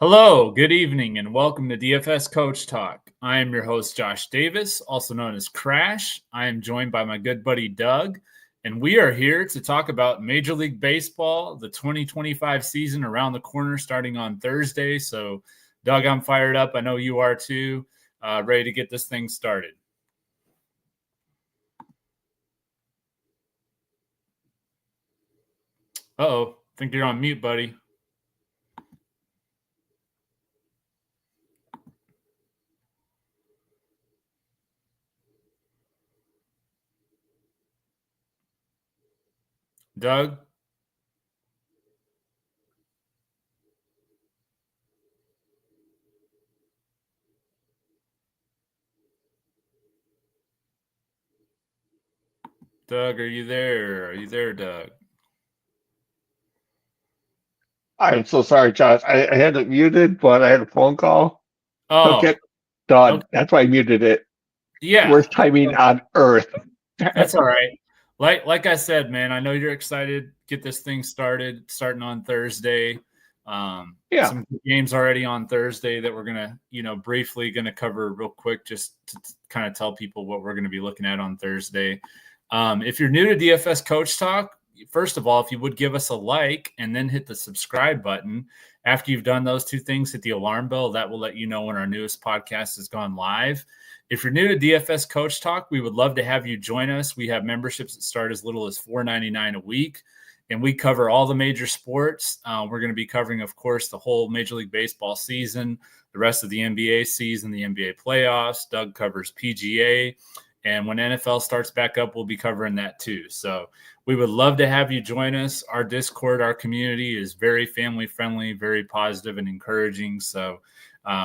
Hello, good evening, and welcome to DFS Coach Talk. I am your host, Josh Davis, also known as Crash. I am joined by my good buddy, Doug, and we are here to talk about Major League Baseball, the 2025 season around the corner starting on Thursday. So, Doug, I'm fired up. I know you are too. Ready to get this thing started. Uh-oh, I think you're on mute, buddy. Doug? Doug, are you there? Are you there, Doug? I'm so sorry, Josh. I had it muted, but I had a phone call. Oh, Took it. Done. okay. That's why I muted it. Yeah. Worst timing on earth. That's all right. Like I said, man, I know you're excited. Get this thing starting on Thursday. Yeah. Some games already on Thursday that we're gonna, briefly gonna cover real quick, just to kind of tell people what we're gonna be looking at on Thursday. If you're new to DFS Coach Talk, first of all, if you would give us a like and then hit the subscribe button. After you've done those two things, hit the alarm bell. That will let you know when our newest podcast has gone live. If you're new to DFS Coach Talk, we would love to have you join us. We have memberships that start as little as $4.99 a week, and we cover all the major sports. We're going to be covering, of course, the whole Major League Baseball season, the rest of the NBA season, the NBA playoffs. Doug covers PGA, and when NFL starts back up, we'll be covering that too. So we would love to have you join us. Our Discord, our community is very family-friendly, very positive and encouraging. So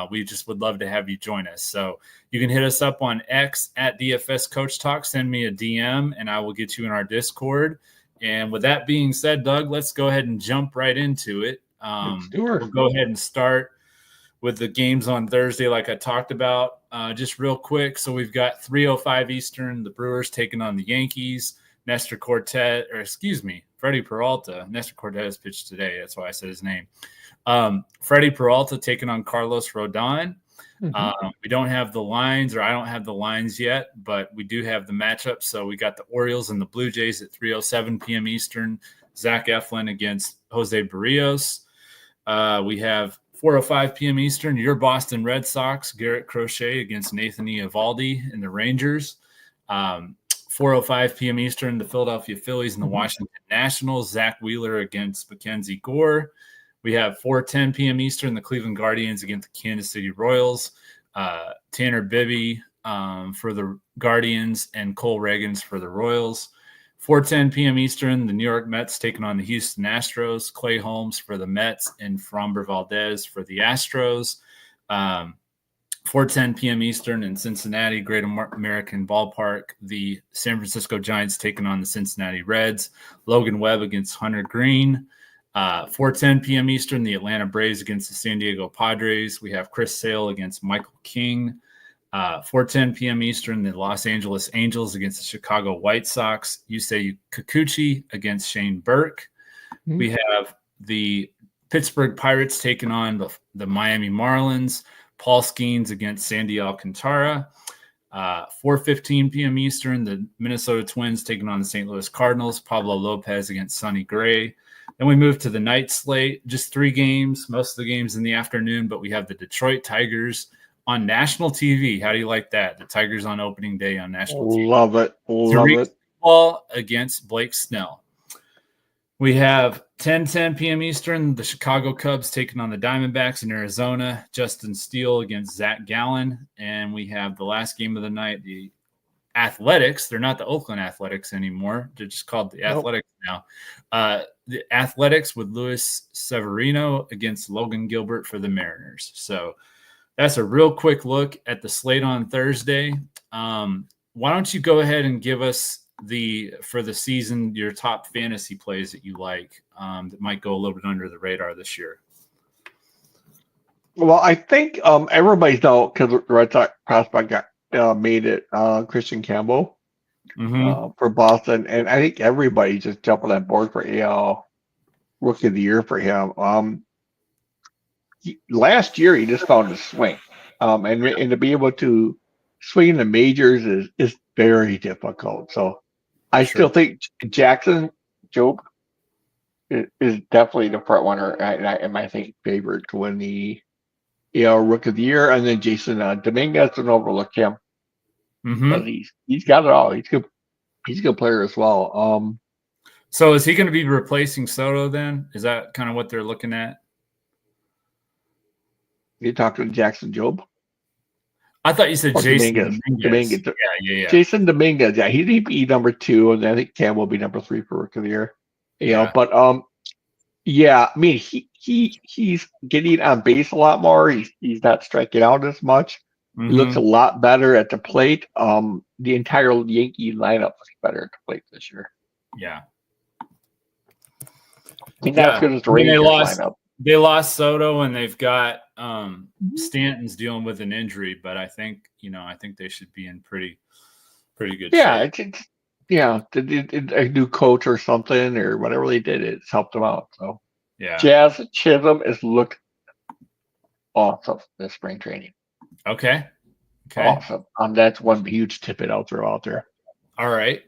we just would love to have you join us. So you can hit us up on X at DFS Coach Talk. Send me a DM, and I will get you in our Discord. And with that being said, Doug, let's go ahead and jump right into it. We'll go ahead and start with the games on Thursday, like I talked about. Just real quick, so we've got 3:05 Eastern, the Brewers taking on the Yankees. Freddie Peralta. Nestor Cortez pitched today. That's why I said his name. Freddie Peralta taking on Carlos Rodon. We don't have the lines, or I don't have the lines yet, but we do have the matchup. So we got the Orioles and the Blue Jays at 3:07 p.m. Eastern. Zach Eflin against Jose Barrios. We have 4:05 p.m. Eastern, your Boston Red Sox, Garrett Crochet against Nathan Eovaldi and the Rangers. 4:05 p.m. Eastern, the Philadelphia Phillies and the Washington Nationals, Zach Wheeler against Mackenzie Gore. We have 4:10 p.m. Eastern, the Cleveland Guardians against the Kansas City Royals. Tanner Bibby for the Guardians and Cole Reagans for the Royals. 4:10 p.m. Eastern, the New York Mets taking on the Houston Astros. Clay Holmes for the Mets and Framber Valdez for the Astros. 4:10 p.m. Eastern in Cincinnati, Great American Ballpark, the San Francisco Giants taking on the Cincinnati Reds. Logan Webb against Hunter Green. 4:10 p.m. Eastern, the Atlanta Braves against the San Diego Padres. We have Chris Sale against Michael King. 4:10 p.m. Eastern, the Los Angeles Angels against the Chicago White Sox. Yusei Kikuchi against Shane Burke. We have the Pittsburgh Pirates taking on the Miami Marlins. Paul Skeens against Sandy Alcantara. 4:15 p.m. Eastern, the Minnesota Twins taking on the St. Louis Cardinals. Pablo Lopez against Sonny Gray. Then we move to the night slate, just 3 games, most of the games in the afternoon, but we have the Detroit Tigers on national TV. How do you like that? The Tigers on opening day on national TV. Love it. Love it. Ball against Blake Snell. We have 10:10 p.m. Eastern, the Chicago Cubs taking on the Diamondbacks in Arizona. Justin Steele against Zach Gallen. And we have the last game of the night, the Athletics. They're not the Oakland Athletics anymore. They're just called the Athletics now. The Athletics with Luis Severino against Logan Gilbert for the Mariners. So that's a real quick look at the slate on Thursday. Why don't you go ahead and give us for the season, your top fantasy plays that you like that might go a little bit under the radar this year? Well, I think everybody's know, because the Red Sox prospect made it, Christian Campbell for Boston, and I think everybody just jumped on that board for AL Rookie of the Year for him. last year he just found his swing, and to be able to swing in the majors is very difficult. So I still think Jackson Job is definitely the front runner, and I think favorite to win the Rookie of the Year, and then Jason Dominguez, don't overlook him, but he's got it all. He's good. He's a good player as well. So is he going to be replacing Soto then? Is that kind of what they're looking at? You talked to Jackson Job? I thought you said Jason Dominguez. Yeah. Jason Dominguez, yeah, he'd be number 2, and I think Campbell will be number 3 for Rookie of the Year. But yeah, I mean he's getting on base a lot more. He's not striking out as much. He looks a lot better at the plate. The entire Yankee lineup looks better at the plate this year. Yeah. Not as good as the Rangers lineup. They lost Soto, and they've got Stanton's dealing with an injury, but I think they should be in pretty good shape. A new coach or something or whatever they did, it's helped them out. So yeah, Jazz Chisholm has looked awesome this spring training. Okay. Awesome. That's one huge tip I'll throw out there. All right.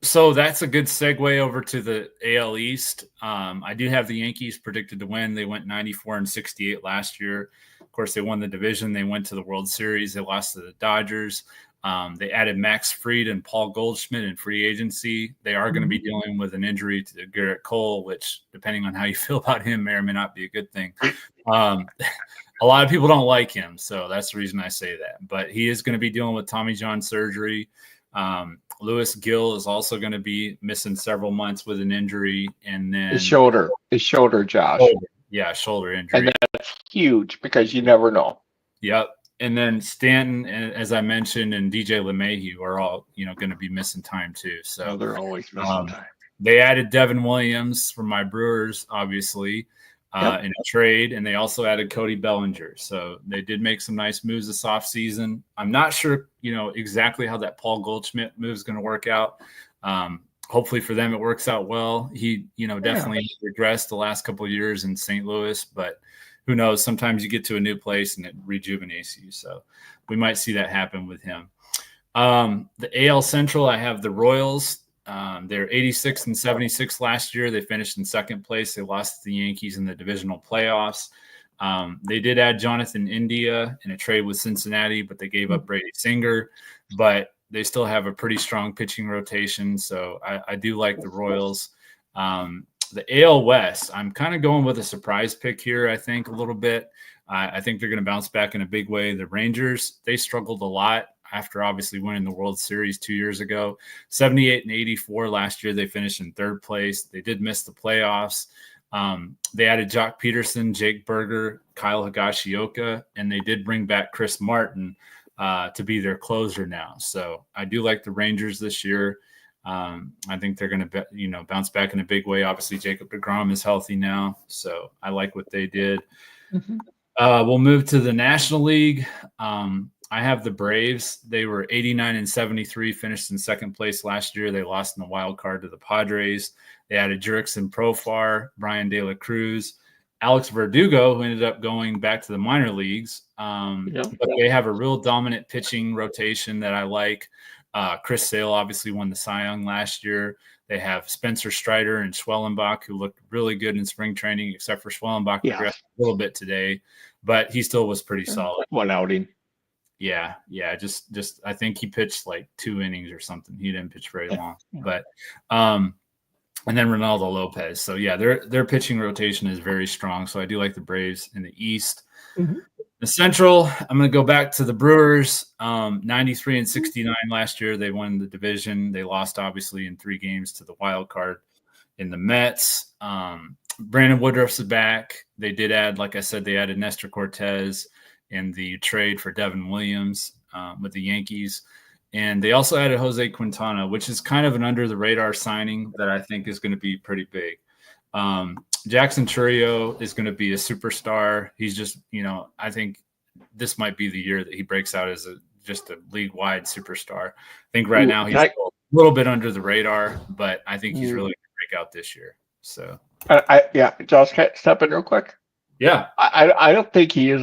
So that's a good segue over to the AL East. I do have the Yankees predicted to win. They went 94-68 last year. Of course, they won the division. They went to the World Series. They lost to the Dodgers. They added Max Fried and Paul Goldschmidt in free agency. They are going to be dealing with an injury to Garrett Cole, which, depending on how you feel about him, may or may not be a good thing. A lot of people don't like him, so that's the reason I say that. But he is going to be dealing with Tommy John surgery. Lewis Gill is also going to be missing several months with an injury, and then his shoulder, Josh. Shoulder injury, and that's huge because you never know. Yep. And then Stanton, as I mentioned, and DJ LeMahieu are all going to be missing time too. So they're always missing time. They added Devin Williams from my Brewers, obviously, in a trade, and they also added Cody Bellinger. So they did make some nice moves this offseason. I'm not sure, exactly how that Paul Goldschmidt move is going to work out. Hopefully for them it works out well. He, definitely regressed the last couple of years in St. Louis, but who knows? Sometimes you get to a new place and it rejuvenates you. So we might see that happen with him. The AL Central, I have the Royals. They're 86-76 last year. They finished in second place. They lost to the Yankees in the divisional playoffs. They did add Jonathan India in a trade with Cincinnati, but they gave up Brady Singer. But they still have a pretty strong pitching rotation. So I do like the Royals. The AL West, I'm kind of going with a surprise pick here, I think, a little bit. I think they're going to bounce back in a big way. The Rangers, they struggled a lot after obviously winning the World Series 2 years ago. 78-84 last year, they finished in third place. They did miss the playoffs. They added Jock Peterson, Jake Berger, Kyle Higashioka, and they did bring back Chris Martin to be their closer now. So I do like the Rangers this year. I think they're going to, bounce back in a big way. Obviously, Jacob deGrom is healthy now, so I like what they did. We'll move to the National League. I have the Braves. They were 89-73, finished in second place last year. They lost in the wild card to the Padres. They added Jurickson Profar, Brian De La Cruz, Alex Verdugo, who ended up going back to the minor leagues. But they have a real dominant pitching rotation that I like. Chris Sale obviously won the Cy Young last year. They have Spencer Strider and Schwellenbach, who looked really good in spring training, except for Schwellenbach regressed a little bit today, but he still was pretty solid. One outing. Yeah. Just I think he pitched like 2 innings or something. He didn't pitch very long. But and then Ronaldo Lopez. So yeah, their pitching rotation is very strong. So I do like the Braves in the East. The Central, I'm going to go back to the Brewers. 93-69 last year. They won the division. They lost, obviously, in 3 games to the wild card in the Mets. Brandon Woodruff's back. They did add, like I said, they added Nestor Cortez in the trade for Devin Williams with the Yankees. And they also added Jose Quintana, which is kind of an under-the-radar signing that I think is going to be pretty big. Jackson Chourio is going to be a superstar. He's just, I think this might be the year that he breaks out as just a league-wide superstar. I think right now he's a little bit under the radar, but I think he's really going to break out this year. So, Josh, can I step in real quick? Yeah. I don't think he is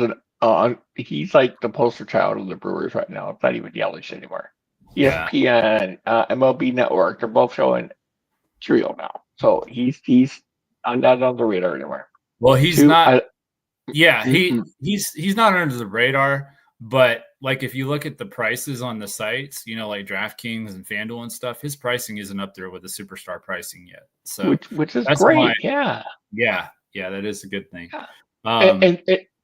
he's like the poster child of the Brewers right now. It's not even Yelich anymore. Yeah. ESPN, MLB Network, they're both showing Trio now. So he's not on the radar anymore. Well, he's Two, not. I, Yeah, mm-mm. he's not under the radar. But like if you look at the prices on the sites, like DraftKings and FanDuel and stuff, his pricing isn't up there with the superstar pricing yet. So which is that's why. great. Yeah. Yeah, that is a good thing. Yeah. Um, And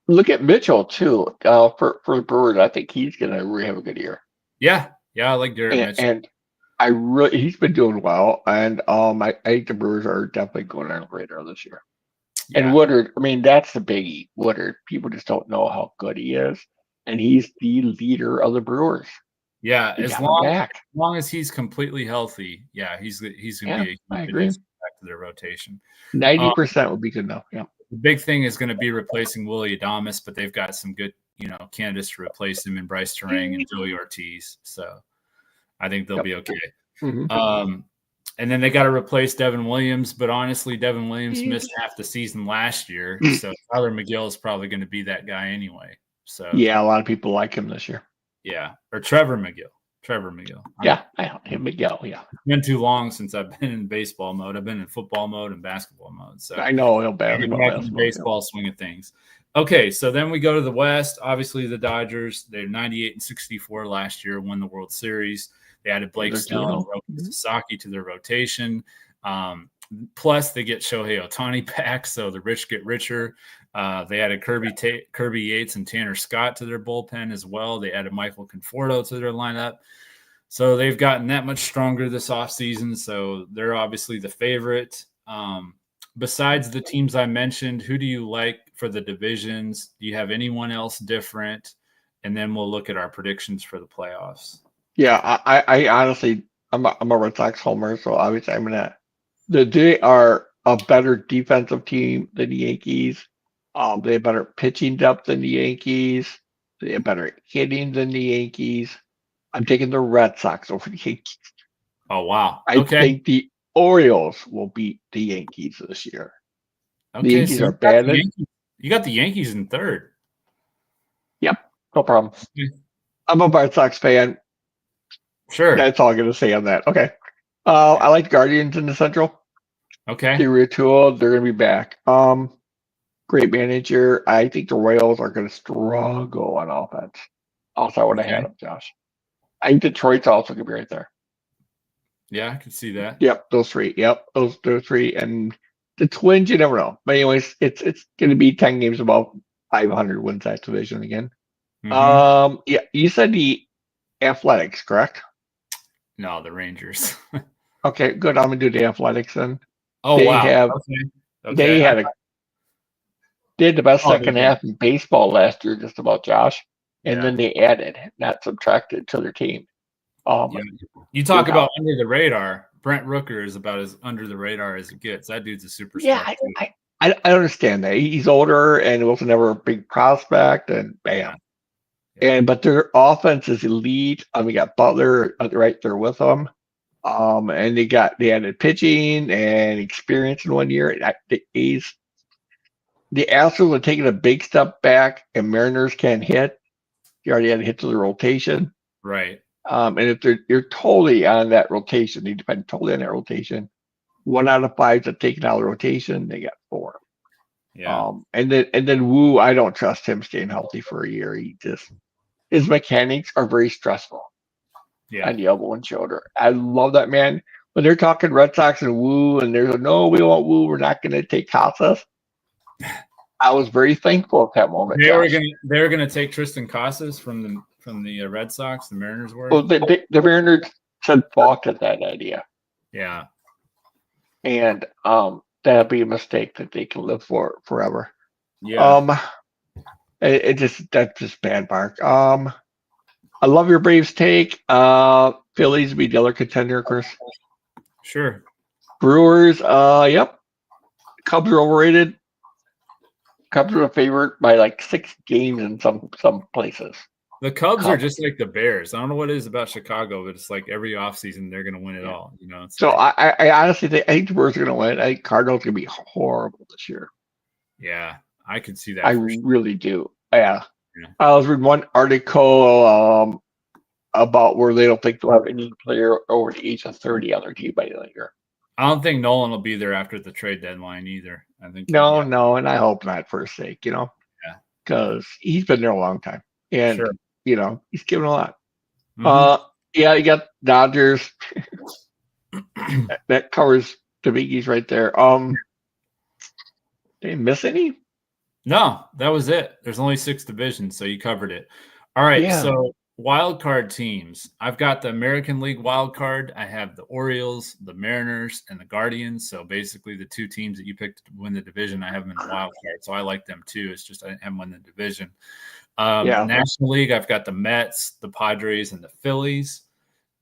look at Mitchell too. For the Brewers, I think he's gonna really have a good year. yeah, I like Garrett Mitchell. And he's been doing well. And I think the Brewers are definitely going on the radar this year. Yeah. And Woodard, I mean, that's the biggie. Woodard, people just don't know how good he is, and he's the leader of the Brewers. Yeah, He as got long as he's completely healthy, he's going to be I a agree. back to their rotation. 90% would be good enough. Yeah. The big thing is going to be replacing Willie Adames, but they've got some good, candidates to replace him in Bryce Terang and Joey Ortiz. So I think they'll be okay. Mm-hmm. And then they got to replace Devin Williams, but honestly, Devin Williams missed half the season last year, so Tyler McGill is probably going to be that guy anyway. So yeah, a lot of people like him this year. Yeah, or Trevor McGill. Yeah, I like him, Miguel. Yeah, it's been too long since I've been in baseball mode. I've been in football mode and basketball mode. So I know he'll back in the baseball swing of things. Okay, so then we go to the West. Obviously, the Dodgers. They're 98-64 last year, won the World Series. They added Blake Snell and Roki Sasaki to their rotation. Plus, they get Shohei Ohtani back, so the rich get richer. They added Kirby Yates and Tanner Scott to their bullpen as well. They added Michael Conforto to their lineup. So they've gotten that much stronger this offseason, so they're obviously the favorite. Besides the teams I mentioned, who do you like for the divisions? Do you have anyone else different? And then we'll look at our predictions for the playoffs. Yeah, I honestly, I'm a Red Sox homer, so obviously they are a better defensive team than the Yankees. They have better pitching depth than the Yankees. They have better hitting than the Yankees. I'm taking the Red Sox over the Yankees. Oh, wow. I think the Orioles will beat the Yankees this year. Okay, the Yankees are bad. You got the Yankees in third. Yep, no problem. I'm a Red Sox fan. Sure. That's all I'm going to say on that. Okay. I like Guardians in the Central. Okay. They're going to be back. Great manager. I think the Royals are going to struggle on offense. Also, I would have had them, Josh. I think Detroit's also going to be right there. Yeah, I can see that. Yep, those three. Yep, those three. And the Twins, you never know. But anyways, it's going to be 10 games above 500 wins that division again. Mm-hmm. Yeah, you said the Athletics, correct? No, the Rangers. Okay, good. I'm going to do the Athletics then. Oh, wow. Okay. They had the best second half in baseball last year, just about, Josh. And then they added, not subtracted, to their team. You talk about under the radar. Brent Rooker is about as under the radar as it gets. That dude's a superstar. Yeah, I understand that. He's older and was never a big prospect, and bam. Yeah. But their offense is elite. We got Butler right there with them. And they added pitching and experience in 1 year. The Astros are taking a big step back, and Mariners can't hit. You already had to hit to the rotation. Right. And if you're totally on that rotation, they depend totally on that rotation. 1 out of 5 are taken out of the rotation. They got 4. Yeah. And then Wu, I don't trust him staying healthy for a year. His mechanics are very stressful. Yeah. On the elbow and shoulder. I love that man. When they're talking Red Sox and Wu, and they're like, no, we don't want Wu. We're not going to take Casas. I was very thankful at that moment. They were gonna take Tristan Casas from the Red Sox. The Mariners were. Well, the Mariners said balked at that idea. Yeah. And that'd be a mistake that they can live for forever. Yeah. That's just bad, Mark. I love your Braves take. Phillies be the other contender, Chris. Sure. Brewers, yep. Cubs are overrated. Cubs are a favorite by like 6 games in some places. The Cubs are just like the Bears. I don't know what it is about Chicago, but it's like every offseason they're going to win it all. So I honestly think the Brewers are going to win. I think Cardinals are going to be horrible this year. Yeah. I could see that. I For sure. really do. Yeah. Yeah. I was reading one article about where they don't think they'll have any player over the age of 30 on their team by the end of the year. I don't think Nolan will be there after the trade deadline either. I think No, and I hope not for his sake, Yeah. because he's been there a long time, and Sure. he's given a lot. Mhm. Yeah, you got Dodgers. That covers the biggies right there. Did I miss any? No, that was it. There's only 6 divisions, so you covered it. All right, Yeah. so wild card teams. I've got the American League wild card. I have the Orioles, the Mariners, and the Guardians. So basically, the 2 teams that you picked to win the division, I have them in the wild card. So I like them too. It's just I didn't have them win the division. Yeah. National League, I've got the Mets, the Padres, and the Phillies.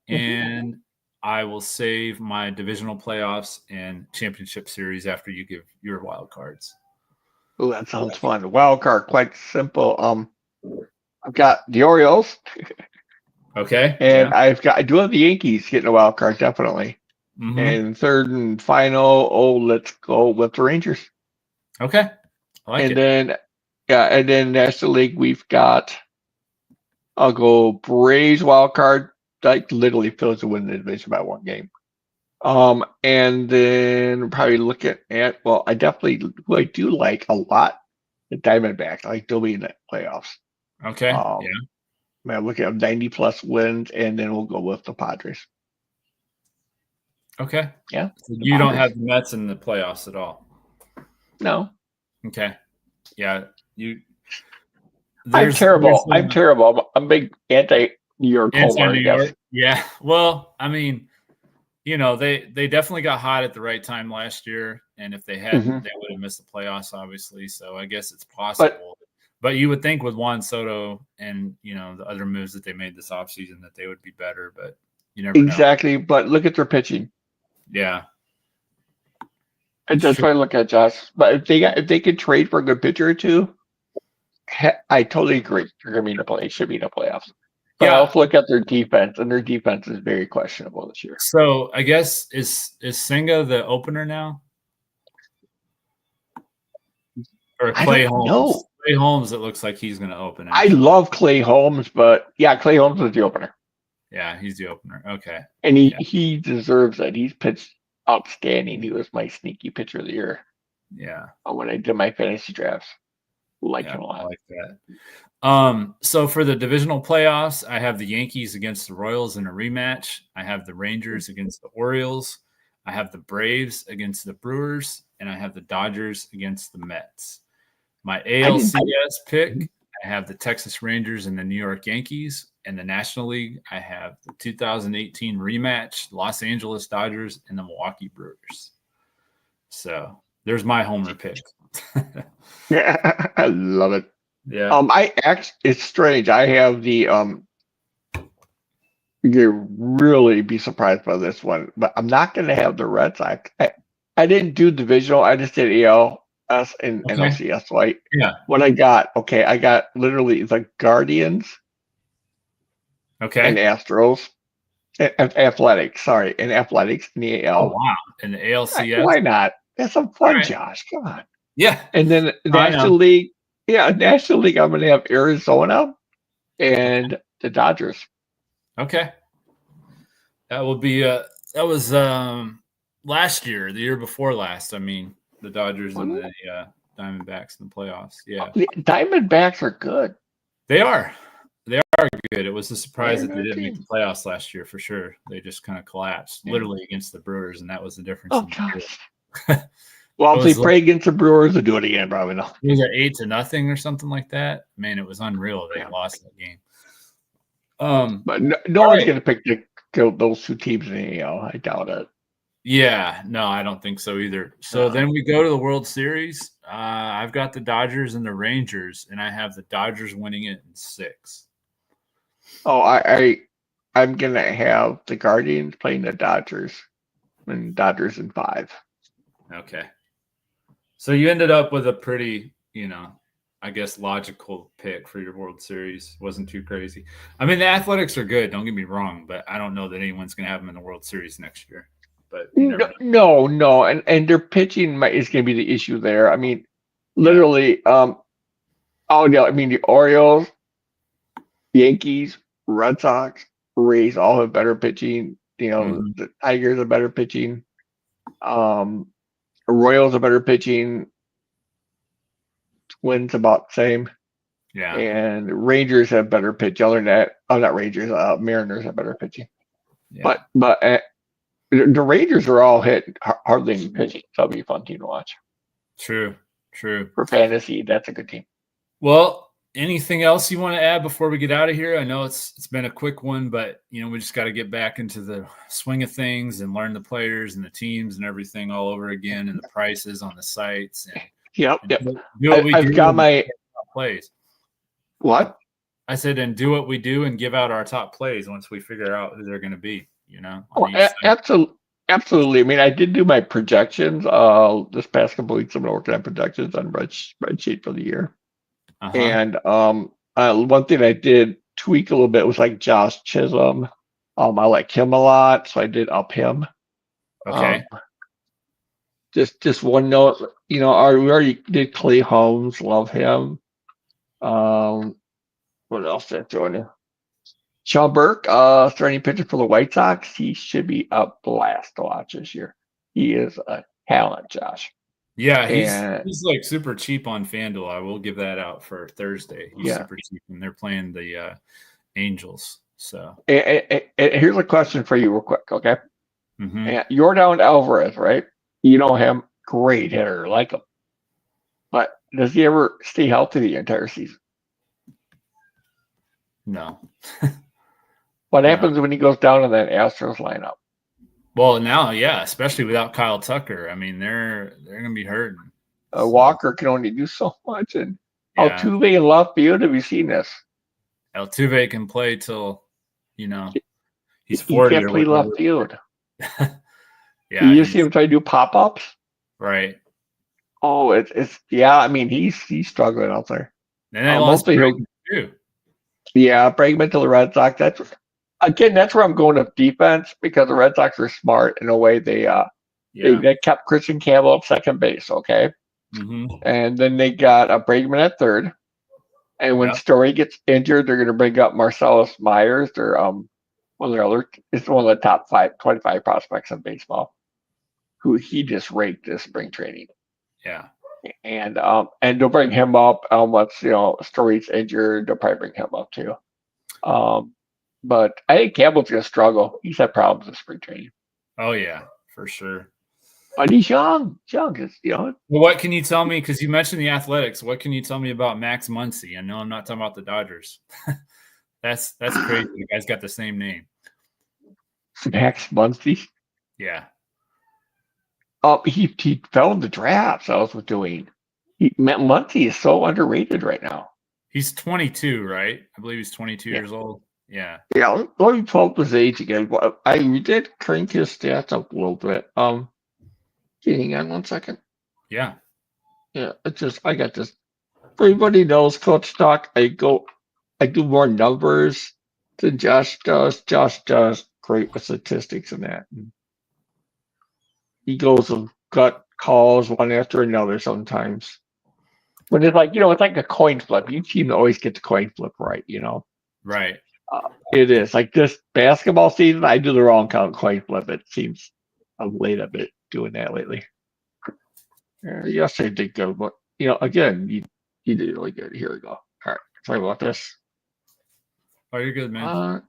And I will save my divisional playoffs and championship series after you give your wild cards. Oh, that sounds fun. The wild card, quite simple. I've got the Orioles. Okay. And I do have the Yankees getting a wild card, definitely. Mm-hmm. And third and final, let's go with the Rangers. Okay. I like it. And then National League, we've got, I'll go Braves wild card, like literally Phillies to win the division by 1 game. And then probably looking at, well, I do like a lot the Diamondbacks. I like they'll be in the playoffs. Okay. I'm looking at 90 plus wins, and then we'll go with the Padres. Okay. Yeah. So you don't have the Mets in the playoffs at all. No. Okay. Yeah. I'm terrible. I'm a big anti-New York homer, I guess. Yeah. Well, I mean, they definitely got hot at the right time last year, and if they hadn't, they would have missed the playoffs, obviously. So I guess it's possible. But you would think with Juan Soto and the other moves that they made this offseason that they would be better, but you never know. Exactly. But look at their pitching. Yeah. And that's what I look at, Josh. But if they could trade for a good pitcher or two, I totally agree. They're going to be in the play. Should be in the playoffs. But I also look at their defense, and their defense is very questionable this year. So I guess is Senga the opener now? Or Clay Holmes? No. Clay Holmes, it looks like he's going to open it. I love Clay Holmes, but yeah, Clay Holmes is the opener. Yeah, he's the opener. Okay. And he deserves it. He's pitched outstanding. He was my sneaky pitcher of the year. Yeah. When I did my fantasy drafts. Like him a lot. I like that. So for the divisional playoffs, I have the Yankees against the Royals in a rematch. I have the Rangers against the Orioles. I have the Braves against the Brewers, and I have the Dodgers against the Mets. My ALCS pick, I have the Texas Rangers and the New York Yankees. And the National League, I have the 2018 rematch, Los Angeles Dodgers and the Milwaukee Brewers. So there's my homer pick. Yeah, I love it. Yeah. It's strange. I have the you'll really be surprised by this one, but I'm not going to have the Red Sox. I didn't do divisional. I just did ALS and NLCS. So what I got literally the Guardians. Okay. And Astros. Athletics in the AL. Oh, wow. And the ALCS. Why not? That's some fun, Josh. Come on. Yeah. And then National League. Yeah, National League, I'm going to have Arizona and the Dodgers. Okay. That will be that was last year, the year before last. I mean, the Dodgers and the Diamondbacks in the playoffs. Yeah. The Diamondbacks are good. They are. They are good. It was a surprise that they didn't make the playoffs last year for sure. They just kind of collapsed literally against the Brewers, and that was the difference. Oh, gosh. Well, if they play against the Brewers, they'll do it again, probably not. It was 8-0 or something like that. Man, it was unreal. They lost that game. But no one's going to pick those 2 teams in the AL. I doubt it. Yeah, no, I don't think so either. So then we go to the World Series. I've got the Dodgers and the Rangers, and I have the Dodgers winning it in 6. Oh, I'm going to have the Guardians playing the Dodgers, and Dodgers in 5. Okay. So you ended up with a pretty, I guess, logical pick for your World Series. Wasn't too crazy. I mean, the Athletics are good. Don't get me wrong, but I don't know that anyone's going to have them in the World Series next year. But no, and their pitching is going to be the issue there. I mean, Literally, oh yeah, I mean the Orioles, Yankees, Red Sox, Rays all have better pitching. The Tigers have better pitching. Royals have better pitching. Twins about the same. Yeah. And Rangers have better pitch. Other than that, not Rangers. Mariners have better pitching. Yeah. But the Rangers are all hit hardly any pitching. So that'll be a fun team to watch. True. For fantasy, that's a good team. Well, anything else you want to add before we get out of here? I know it's been a quick one, but we just got to get back into the swing of things and learn the players and the teams and everything all over again, and the prices on the sites. And, Yep. Do what we I've do got my plays. What? I said, and do what we do and give out our top plays once we figure out who they're going to be. Absolutely. I mean, I did do my projections. This past couple weeks, I'm working on projections on spreadsheet for the year. And one thing I did tweak a little bit was like Josh Chisholm. I like him a lot, so I did up him. Okay. Just one note, we already did Clay Holmes, love him. What else did I throw in there? Sean Burke, starting pitcher for the White Sox. He should be a blast to watch this year. He is a talent, Josh. Yeah, he's like super cheap on FanDuel. I will give that out for Thursday. He's super cheap, and they're playing the Angels. So here's a question for you real quick, okay? Mm-hmm. Yordan Alvarez, right? You know him, great hitter, like him. But does he ever stay healthy the entire season? No. What happens when he goes down in that Astros lineup? Well, now, yeah, especially without Kyle Tucker. I mean, they're going to be hurting. Walker can only do so much. And Altuve in left field, have you seen this? Altuve can play till, he's 40. He can't play left field. Yeah. You see him try to do pop-ups? Right. Oh, it's I mean, he's struggling out there. And they lost Bregman too. Yeah, Bregman to the Red Sox. That's where I'm going with defense, because the Red Sox are smart in a way. They kept Christian Campbell at second base, okay? Mm-hmm. And then they got a Bregman at third. And when Story gets injured, they're going to bring up Marcellus Myers. They're one of the top 25 prospects in baseball, who he just raked this spring training. Yeah. And they'll bring him up once Story's injured. They'll probably bring him up too. But I think Campbell's gonna struggle. He's had problems in spring training. Oh yeah, for sure. But he's young. Well, what can you tell me? Because you mentioned the Athletics. What can you tell me about Max Muncy? I know I'm not talking about the Dodgers. That's crazy. The guy's got the same name. Max Muncy. Yeah. Oh, he fell in the draft. I was doing. Muncy is so underrated right now. He's 22, right? I believe he's 22 years old. Yeah. Yeah, let me pull up his age again. I did crank his stats up a little bit. Hang on 1 second. Yeah. Yeah, I got this. Everybody knows Coach Stock. I do more numbers than Josh does. Josh does great with statistics and that. He goes with gut calls one after another sometimes. But it's like, it's like a coin flip. Each team always gets the coin flip right, Right. It is. Like this basketball season, I do the wrong count coin flip. It seems I'm late a bit doing that lately. Yes, I did good, but, again, you did really good. Here we go. All right. Sorry about this. Oh, you're good, man.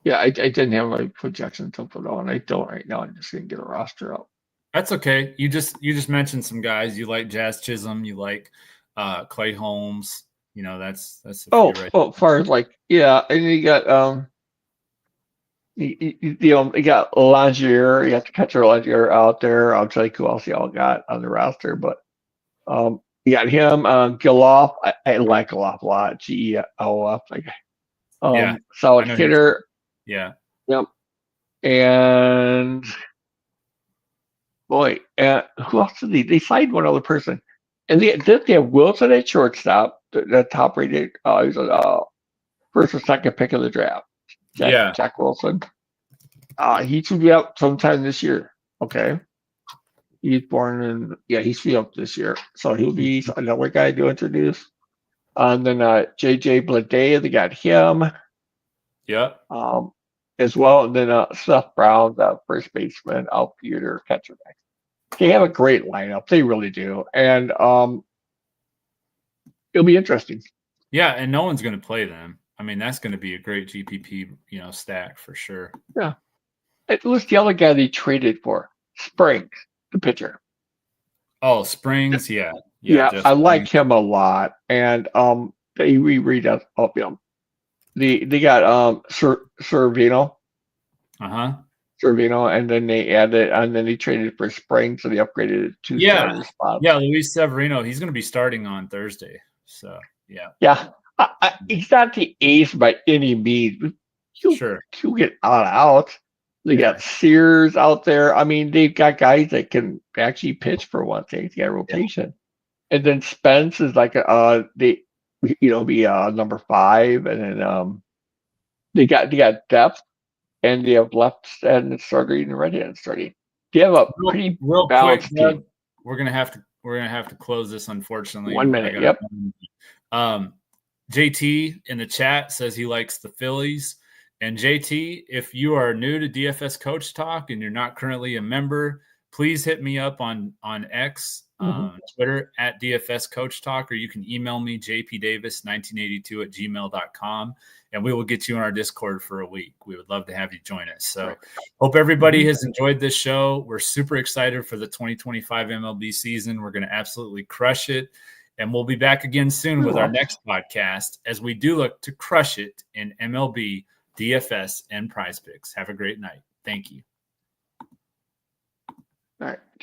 Yeah, I didn't have my projections up at all, and I don't right now. I'm just going to get a roster up. That's okay. You just mentioned some guys. You like Jazz Chisholm. You like Clay Holmes. That's as far as and you got you got Longier. You have to catch Longier out there. I'll tell you who else y'all got on the roster, but you got him, Geloff. I like Geloff a lot. Geloff, solid hitter. Yeah. Yep. And boy, who else did they signed one other person? And they have Wilson at shortstop, the top rated. He's a first or second pick of the draft. Jack Wilson. He should be out sometime this year. Okay. He's born in, he's 3 this year. So he'll be another guy to introduce. And then JJ Bleday, they got him. Yeah. As well. And then Seth Brown, the first baseman, outfielder, catcher. They have a great lineup. They really do. And it'll be interesting. Yeah, and no one's going to play them. I mean, that's going to be a great GPP, stack for sure. Yeah. It was the other guy they traded for, Springs, the pitcher. Oh, Springs, yeah. I like him a lot. And they reread of him. They got Servino. Servino, and then they added, and then they traded for Springs, so they upgraded it to starter spots. Yeah, Luis Severino, he's going to be starting on Thursday. So, yeah. Yeah. He's not the ace by any means. He'll get out. They got Sears out there. I mean, they've got guys that can actually pitch for one thing. They got a rotation. Yeah. And then Spence is like be number 5, and then they got depth, and they have left and starting and right hand starting. They have a pretty real balanced quick, team. We're gonna have to close this, unfortunately. 1 minute. Yep. JT in the chat says he likes the Phillies. And JT, if you are new to DFS Coach Talk and you're not currently a member, please hit me up on X, Twitter at DFS Coach Talk, or you can email me jpdavis1982@gmail.com, and we will get you in our Discord for a week. We would love to have you join us. So hope everybody has enjoyed this show. We're super excited for the 2025 MLB season. We're going to absolutely crush it. And we'll be back again soon with our next podcast as we do look to crush it in MLB, DFS, and Prize Picks. Have a great night. Thank you. All right.